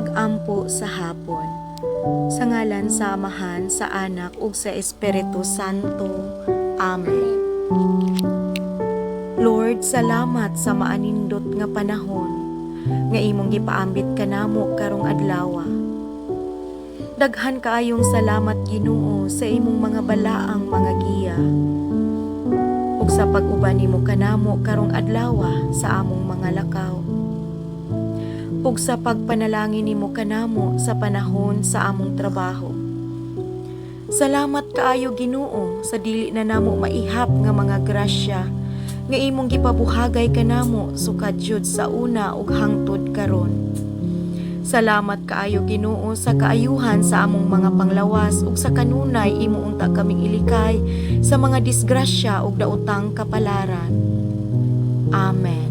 pag-ampo sa hapon. Sa ngalan sa Amahan, sa Anak, ug sa Espiritu Santo. Amen. Lord, salamat sa maanindot nga panahon, nga imong gipaambit kanamo karong adlaw. Daghan kaayong salamat Ginoo sa imong mga balaang mga giya, ug sa pag-uban nimo kanamo karong adlaw sa among mga lakaw, ug sa pagpanalangin nimo kanamo sa panahon sa among trabaho. Salamat kaayo Ginoo sa dili na namo maihap nga mga grasya nga imong gipabuhagay kanamo sukad jud sa una ug hangtod karon. Salamat kaayo Ginoo sa kaayuhan sa among mga panglawas ug sa kanunay imo unta kaming ilikay sa mga disgrasya ug daotang kapalaran. Amen.